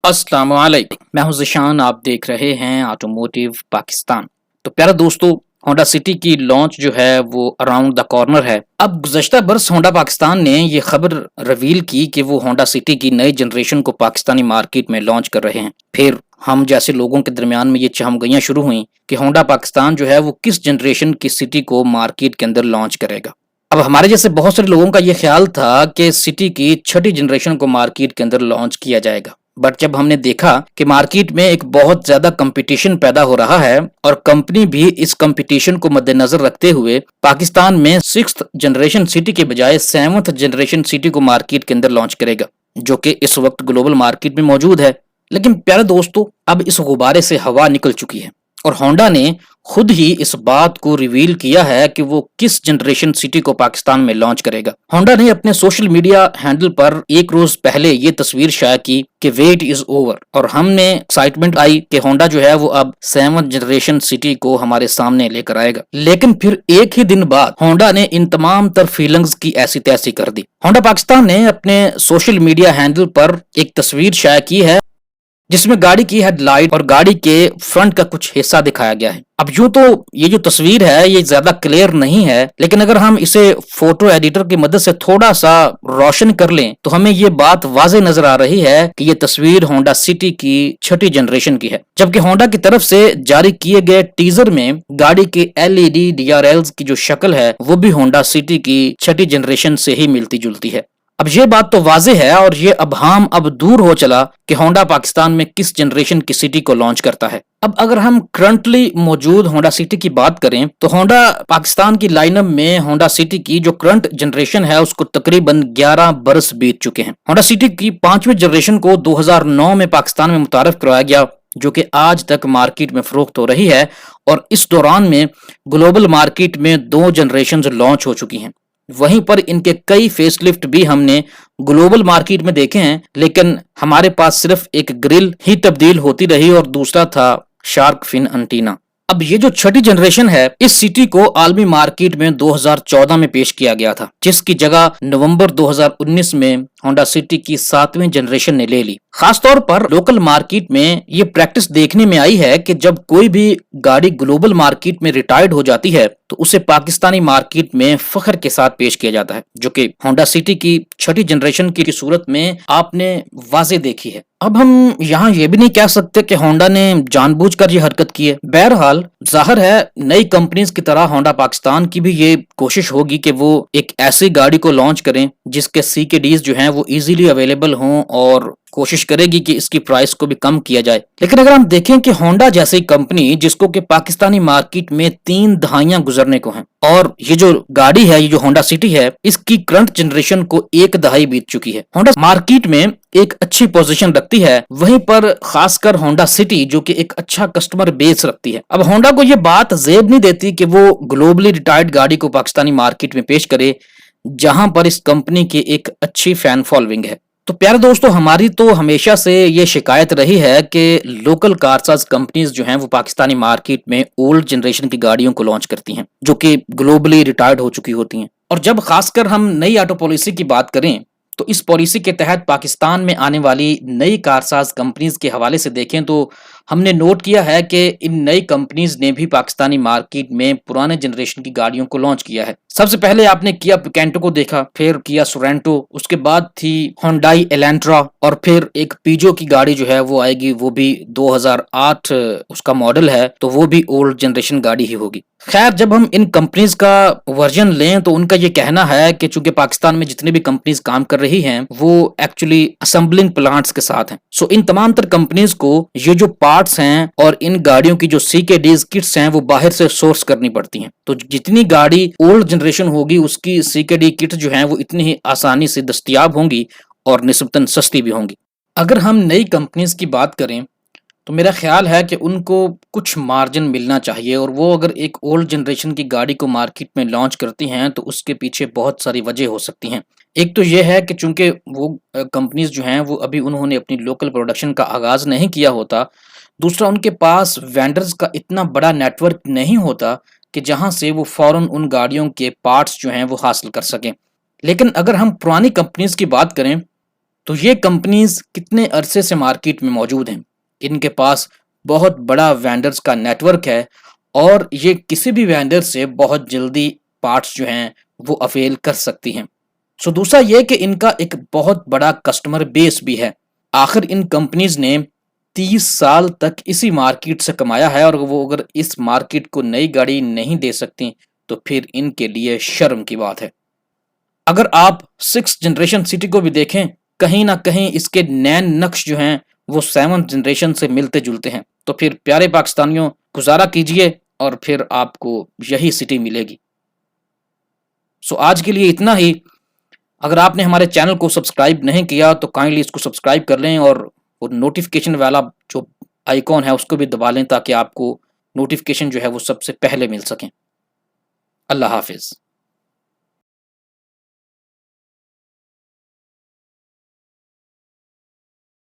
अस्सलाम वालेकुम। मैं हूं ज़िशान, आप देख रहे हैं ऑटोमोटिव पाकिस्तान। तो प्यारे दोस्तों, होंडा सिटी की लॉन्च जो है वो अराउंड द कॉर्नर है। अब गुज़श्ता बरस होंडा पाकिस्तान ने ये खबर रिवील की कि वो होंडा सिटी की नई जनरेशन को पाकिस्तानी मार्केट में लॉन्च कर रहे हैं। फिर हम जैसे लोगों के दरमियान में ये चहमगइयाँ शुरू हुई कि होंडा पाकिस्तान जो है वो किस जनरेशन की सिटी को मार्केट के अंदर लॉन्च करेगा। अब हमारे जैसे बहुत सारे लोगों का ये ख्याल था कि सिटी की छठी जनरेशन को मार्केट के अंदर लॉन्च किया जाएगा, बट जब हमने देखा कि मार्केट में एक बहुत ज्यादा कंपटीशन पैदा हो रहा है और कंपनी भी इस कंपटीशन को मद्देनजर रखते हुए पाकिस्तान में सिक्स्थ जनरेशन सिटी के बजाय सेवंथ जनरेशन सिटी को मार्केट के अंदर लॉन्च करेगा, जो कि इस वक्त ग्लोबल मार्केट में मौजूद है। लेकिन प्यारे दोस्तों, अब इस गुब्बारे से हवा निकल चुकी है और होंडा ने खुद ही इस बात को रिवील किया है कि वो किस जनरेशन सिटी को पाकिस्तान में लॉन्च करेगा। होंडा ने अपने सोशल मीडिया हैंडल पर एक रोज पहले ये तस्वीर शाया की कि वेट इज ओवर, और हमने एक्साइटमेंट आई कि होंडा जो है वो अब सेवंथ जनरेशन सिटी को हमारे सामने लेकर आएगा। लेकिन फिर एक ही दिन बाद होंडा ने इन तमाम तर फीलिंग्स की ऐसी तैसी कर दी। होंडा पाकिस्तान ने अपने सोशल मीडिया हैंडल पर एक तस्वीर शाया की है जिसमें गाड़ी की हेडलाइट और गाड़ी के फ्रंट का कुछ हिस्सा दिखाया गया है। अब यूं तो ये जो तस्वीर है ये ज्यादा क्लियर नहीं है, लेकिन अगर हम इसे फोटो एडिटर की मदद से थोड़ा सा रोशन कर लें तो हमें ये बात वाज़ेह नजर आ रही है कि ये तस्वीर होंडा सिटी की छठी जनरेशन की है। जबकि होंडा की तरफ से जारी किए गए टीजर में गाड़ी के एलईडी डीआरएल्स की जो शक्ल है वो भी होंडा सिटी की छठी जनरेशन से ही मिलती जुलती है। अब ये बात तो वाज़ेह है और ये अब दूर हो चला कि होंडा पाकिस्तान में किस जनरेशन की सिटी को लॉन्च करता है। अब अगर हम करंटली मौजूद होंडा सिटी की बात करें तो होंडा पाकिस्तान की लाइनअप में होंडा सिटी की जो करंट जनरेशन है उसको तकरीबन 11 बरस बीत चुके हैं। होंडा सिटी की पांचवी जनरेशन को 2009 में पाकिस्तान में मुतारफ करवाया गया, जो कि आज तक मार्केट में फरोख्त हो रही है, और इस दौरान में ग्लोबल मार्केट में 2 जनरेशन लॉन्च हो चुकी हैं। वहीं पर इनके कई फेसलिफ्ट भी हमने ग्लोबल मार्केट में देखे हैं, लेकिन हमारे पास सिर्फ एक ग्रिल ही तब्दील होती रही और दूसरा था शार्क फिन एंटीना। अब ये जो छठी जनरेशन है इस सिटी को आलमी मार्केट में 2014 में पेश किया गया था, जिसकी जगह नवंबर 2019 में होंडा सिटी की 7वीं जनरेशन ने ले ली। खासतौर पर लोकल मार्केट में ये प्रैक्टिस देखने में आई है कि जब कोई भी गाड़ी ग्लोबल मार्केट में रिटायर्ड हो जाती है तो उसे पाकिस्तानी मार्केट में फख्र के साथ पेश किया जाता है, जो कि होंडा सिटी की छठी जनरेशन की सूरत में आपने वाज़ेह देखी है। अब हम यहाँ ये भी नहीं कह सकते कि होंडा ने जानबूझकर ये हरकत की है। बहरहाल जाहिर है नई कंपनीज की तरह होंडा पाकिस्तान की भी ये कोशिश होगी कि वो एक ऐसी गाड़ी को लॉन्च करें जिसके सीकेडीज जो हैं वो इजीली अवेलेबल हों, और कोशिश करेगी कि इसकी प्राइस को भी कम किया जाए। लेकिन अगर हम देखें कि होंडा जैसी कंपनी जिसको कि पाकिस्तानी मार्केट में 3 दहाइयां गुजरने को हैं, और ये जो गाड़ी है, ये जो होंडा सिटी है, इसकी करंट जनरेशन को 1 दहाई बीत चुकी है। होंडा मार्केट में एक अच्छी पोजीशन रखती है, वहीं पर खासकर होंडा सिटी जो कि एक अच्छा कस्टमर बेस रखती है। अब होंडा को ये बात जेब नहीं देती कि वो ग्लोबली रिटायर्ड गाड़ी को पाकिस्तानी मार्केट में पेश करे, जहां पर इस कंपनी की एक अच्छी फैन फॉलोइंग है। तो प्यारे दोस्तों, हमारी तो हमेशा से ये शिकायत रही है कि लोकल कारसाज कंपनीज जो हैं वो पाकिस्तानी मार्केट में ओल्ड जनरेशन की गाड़ियों को लॉन्च करती हैं जो कि ग्लोबली रिटायर्ड हो चुकी होती हैं। और जब खासकर हम नई ऑटो पॉलिसी की बात करें तो इस पॉलिसी के तहत पाकिस्तान में आने वाली नई कारसाज कंपनीज के हवाले से देखें तो हमने नोट किया है कि इन नई कंपनीज ने भी पाकिस्तानी मार्केट में पुराने जनरेशन की गाड़ियों को लॉन्च किया है। सबसे पहले आपने किया पिकेंटो को देखा, फिर किया सोरेंटो, उसके बाद थी होंडाई एलेंट्रा, और फिर एक पीजो की गाड़ी जो है वो आएगी, वो भी 2008 उसका मॉडल है, तो वो भी ओल्ड जनरेशन गाड़ी ही होगी। खैर, जब हम इन कंपनीज का वर्जन लें तो उनका ये कहना है कि चूंकि पाकिस्तान में जितनी भी कंपनीज काम कर रही हैं वो एक्चुअली असेंबलिंग प्लांट्स के साथ हैं। सो इन तमाम तर कंपनीज को ये जो पार्ट्स हैं और इन गाड़ियों की जो सीकेडीज किट्स हैं वो बाहर से सोर्स करनी पड़ती हैं। तो जितनी गाड़ी ओल्ड जनरेशन होगी उसकी सीकेडी किट जो है वो इतनी ही आसानी से दस्तयाब होंगी और निस्बतन सस्ती भी होंगी। अगर हम नई कंपनीज की बात करें तो मेरा ख्याल है कि उनको कुछ मार्जिन मिलना चाहिए, और वो अगर एक ओल्ड जनरेशन की गाड़ी को मार्केट में लॉन्च करती हैं तो उसके पीछे बहुत सारी वजह हो सकती हैं। एक तो ये है कि चूंकि वो कंपनीज जो हैं वो अभी उन्होंने अपनी लोकल प्रोडक्शन का आगाज़ नहीं किया होता। दूसरा, उनके पास वेंडर्स का इतना बड़ा नेटवर्क नहीं होता कि जहां से वो फौरन उन गाड़ियों के पार्ट्स जो हैं वो हासिल कर सकें। लेकिन अगर हम पुरानी कंपनीज की बात करें तो ये कंपनीज कितने अरसे से मार्केट में मौजूद हैं, इनके पास बहुत बड़ा वेंडर्स का नेटवर्क है और ये किसी भी वेंडर से बहुत जल्दी पार्ट्स जो हैं वो अवेल कर सकती हैं। सो दूसरा ये कि इनका एक बहुत बड़ा कस्टमर बेस भी है। आखिर इन कंपनीज ने 30 साल तक इसी मार्केट से कमाया है और वो अगर इस मार्केट को नई गाड़ी नहीं दे सकती तो फिर इनके लिए शर्म की बात है। अगर आप 6th जनरेशन सिटी को भी देखें, कहीं ना कहीं इसके नैन नक्श जो हैं वो 7th जनरेशन से मिलते जुलते हैं। तो फिर प्यारे पाकिस्तानियों, गुजारा कीजिए और फिर आपको यही सिटी मिलेगी। सो आज के लिए इतना ही। अगर आपने हमारे चैनल को सब्सक्राइब नहीं किया तो काइंडली इसको सब्सक्राइब कर लें और वो नोटिफिकेशन वाला जो आइकॉन है उसको भी दबा लें ताकि आपको नोटिफिकेशन जो है वो सबसे पहले मिल सकें। अल्लाह हाफिज़।